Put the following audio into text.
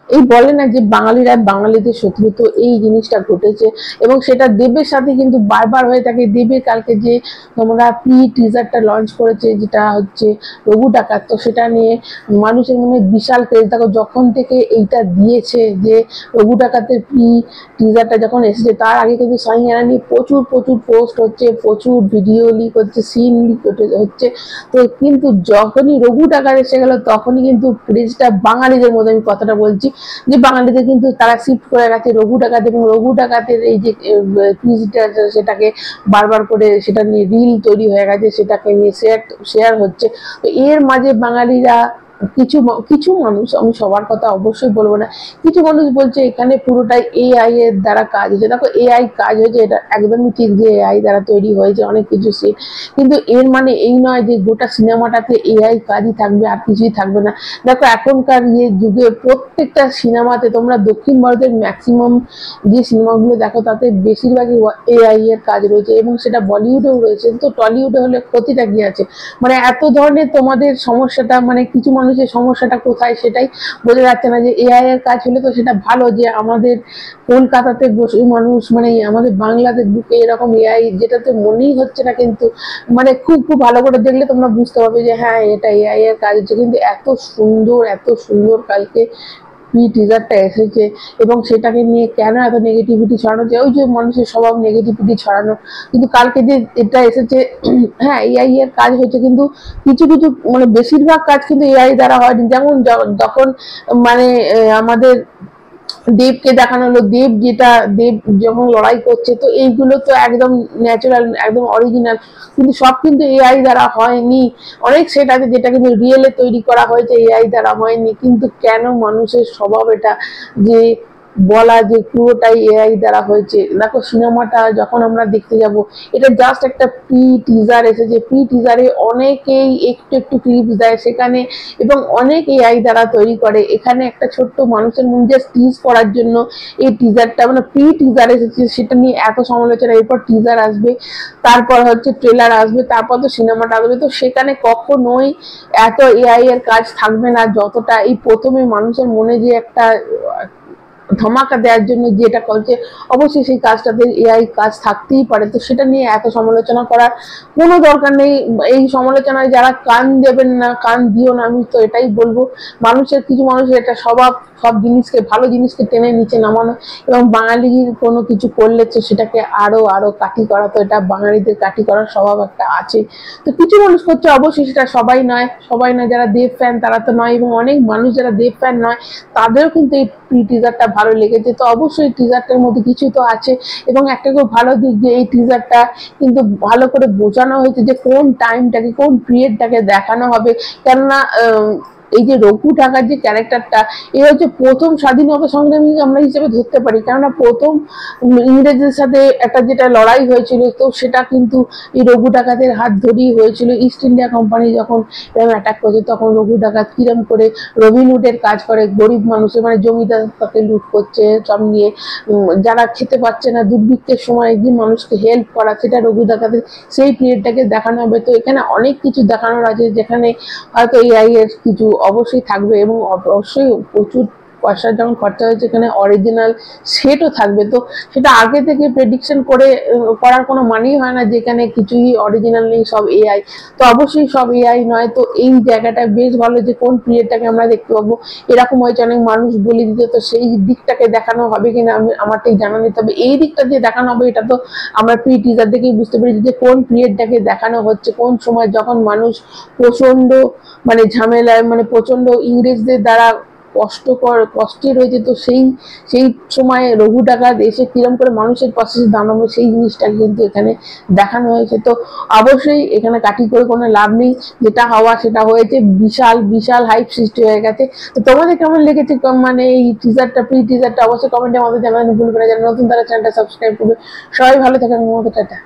এই বলে না যে বাঙালিরা বাঙালিদের শত্রু, তো এই জিনিসটা ঘটেছে এবং সেটা দেবের সাথে কিন্তু বারবার হয়ে থাকে। দেবের কালকে যে তোমরা প্রি টিজারটা লঞ্চ করেছে যেটা হচ্ছে রঘু ডাকাত, তো সেটা নিয়ে মানুষের মনে বিশাল ক্রেজ। দেখো যখন থেকে এইটা দিয়েছে যে রঘু ডাকাতের প্রি টিজারটা যখন এসেছে তার আগে কিন্তু সানি নিয়ে প্রচুর প্রচুর পোস্ট হচ্ছে, প্রচুর ভিডিও লিক হচ্ছে, সিন লিক হচ্ছে। তো কিন্তু যখনই রঘু ডাকাত এসে গেল তখনই কিন্তু ক্রেজটা বাঙালিদের মধ্যে, আমি কথাটা বলছি যে বাঙালিদের কিন্তু তারা শিফট করে গেছে রঘু ডাকাত, এবং রঘু ডাকাতের এই যে ক্রেজটা সেটাকে বারবার করে সেটা নিয়ে রিল তৈরি হয়ে গেছে, সেটাকে নিয়ে শেয়ার হচ্ছে। তো এর মাঝে বাঙালিরা কিছু কিছু মানুষ, আমি সবার কথা অবশ্যই বলবো না, কিছু মানুষ বলছে এখানে পুরোটাই এআই এর দ্বারা কাজ হয়েছে। দেখো এআই কাজ হয়েছে এটা একদমই ঠিক যে এআই দ্বারা তৈরি হয়েছে অনেক কিছু সিন, কিন্তু এর মানে এই নয় যে গোটা সিনেমাটাতে এআই কাজই থাকবে আর কিছুই থাকবে না। দেখো এখনকার যুগে প্রত্যেকটা সিনেমাতে তোমরা দক্ষিণ ভারতের ম্যাক্সিমাম যে সিনেমাগুলো দেখো তাতে বেশিরভাগই এআই এর কাজ রয়েছে, এবং সেটা বলিউডেও রয়েছে। তো টলিউডে হলে ক্ষতিটা কি আছে? মানে এত ধরনের তোমাদের সমস্যাটা, মানে কিছু মানুষের সমস্যাটা কোথায় সেটাই বোঝা যাচ্ছে না। যে এআই এর কাজ হলে তো সেটা ভালো, যে আমাদের কলকাতাতে বসে মানুষ, মানে আমাদের বাংলাদেশ বুকে এরকম এআই, যেটাতে মনেই হচ্ছে না, কিন্তু মানে খুব খুব ভালো করে দেখলে তোমরা বুঝতে পারবে যে হ্যাঁ এটা এআই এর কাজ হচ্ছে। কিন্তু এত সুন্দর কালকে টিজারটা এসেছে, এবং সেটাকে নিয়ে কেন এত নেগেটিভিটি ছড়ানো যায়? ওই যে মানুষের স্বভাব নেগেটিভিটি ছড়ানো। কিন্তু কালকে যে এটা এসেছে, হ্যাঁ এআই এর কাজ হয়েছে, কিন্তু কিছু কিছু মানে বেশিরভাগ কাজ কিন্তু এআই দ্বারা হয়নি। যেমন যখন মানে আমাদের দেবকে দেখানো হলো, দেব যখন লড়াই করছে, তো এইগুলো তো একদম ন্যাচারাল, একদম অরিজিনাল, কিন্তু সব কিন্তু এআই দ্বারা হয়নি। অনেক সেট আছে যেটা কিন্তু রিয়েলে তৈরি করা হয়েছে, এআই দ্বারা হয়নি। কিন্তু কেন মানুষের স্বভাব এটা যে বলা যে পুরোটাই এআই দ্বারা হয়েছে? দেখো সিনেমাটা যখন আমরা দেখতে যাব, এটা জাস্ট একটা প্রি টিজার এসেছে, প্রি টিজারে অনেকেই একটু একটু ক্লিপস দেয় সেখানে, এবং অনেক এআই দ্বারা তৈরি করে। এখানে একটা ছোট্ট মানুষের মন জাস্ট টিজ করার জন্য এই টিজারটা, মানে প্রি টিজার এসেছে, সেটা নিয়ে এত সমালোচনা। এরপর টিজার আসবে, তারপর হচ্ছে ট্রেলার আসবে, তারপর তো সিনেমাটা আসবে। তো সেখানে কখনোই এত এআই এর কাজ থাকবে না যতটা এই প্রথমে মানুষের মনে যে একটা ধমাকা দেওয়ার জন্য যেটা করছে, অবশ্যই সেই কাজটাতে এআই কাজ থাকতেই পারে। তো সেটা নিয়ে এত সমালোচনা করার কোনো দরকার নেই। এই সমালোচনায় যারা কান দেবেন না, কান দিও না। আমি তো এটাই বলবো, মানুষের কিছু মানুষের এটা স্বভাব সব জিনিসকে, ভালো জিনিসকে টেনে নিচে নামানো, এবং বাঙালির কোনো কিছু করলে তো সেটাকে আরো আরো কাঠি করা। তো এটা বাঙালিদের কাঠি করার স্বভাব একটা আছে। তো কিছু মানুষ করছে, অবশ্যই সেটা সবাই নয়, যারা দেব ফ্যান তারা তো নয়, এবং অনেক মানুষ যারা দেব ফ্যান নয় তাদেরও কিন্তু এই প্রি টিজারটা ভালো লেগেছে। তো অবশ্যই টিজারটার মধ্যে কিছু তো আছে, এবং একটা খুব ভালো দিক যে এই টিজারটা কিন্তু ভালো করে বোঝানো হয়েছে যে কোন টাইমটাকে, কোন পিরিয়ডটাকে দেখানো হবে। কেননা এই যে রঘু ঢাকার যে ক্যারেক্টারটা, এ হচ্ছে প্রথম স্বাধীনতা সংগ্রামী আমরা হিসেবে ধরতে পারি। কেননা প্রথম ইংরেজদের সাথে একটা যেটা লড়াই হয়েছিল, তো সেটা কিন্তু এই রঘু ডাকাতের হাত ধরেই হয়েছিল। ইস্ট ইন্ডিয়া কোম্পানি যখন এরকম অ্যাটাক করেছে, তখন রঘু ডাকাত কিরম করে রবিনহুডের কাজ করে, গরিব মানুষের, মানে জমিদার তাকে লুট করছে সব নিয়ে, যারা খেতে পাচ্ছে না, দুর্ভিক্ষের সময় যে মানুষকে হেল্প করা, সেটা রঘু ডাকাতের সেই পিরিয়ডটাকে দেখানো হবে। তো এখানে অনেক কিছু দেখানোর আছে, যেখানে হয়তো এআই এর কিছু অবশ্যই থাকবে, এবং অবশ্যই প্রচুর পয়সা যখন খরচা হয়েছে এখানে অরিজিনাল সেটও থাকবে। তো সেটা আগে থেকে প্রেডিকশন করে করার কোনো মানেই হয় না যেখানে কিছুই অরিজিনাল নেই, সব এআই। তো অবশ্যই সব এআই নয়। তো এই জায়গাটা বেশ ভালো যে কোন পিরিয়ডটাকে আমরা দেখতে পাবো, এরকম হয়েছে অনেক মানুষ বলে দিতে। তো সেই দিকটাকে দেখানো হবে কিনা আমার ঠিক জানা নেই, তবে এই দিকটা যে দেখানো হবে এটা তো আমরা প্রি টিজার দেখেই বুঝতে পেরেছি যে কোন পিরিয়ডটাকে দেখানো হচ্ছে, কোন সময় যখন মানুষ প্রচন্ড মানে ঝামেলায়, মানে প্রচন্ড ইংরেজদের দ্বারা কষ্টে রয়েছে। তো সেই সময় রঘু ডাকাত এসে কিরম করে মানুষের পাশে দাঁড়ানো, সেই জিনিসটা কিন্তু এখানে দেখানো হয়েছে। তো অবশ্যই এখানে কাটি করে কোনো লাভ নেই, যেটা হওয়া সেটা হয়েছে, বিশাল বিশাল হাইপ সৃষ্টি হয়ে গেছে। তো তোমাদের কেমন লেগেছে মানে এই টিজারটা, প্রি টিজারটা, অবশ্যই কমেন্টে আমাদের জানাবেন। ভুল করে যারা নতুন তারা চ্যানেলটা সাবস্ক্রাইব করবে। সবাই ভালো থাকেন, টাটা।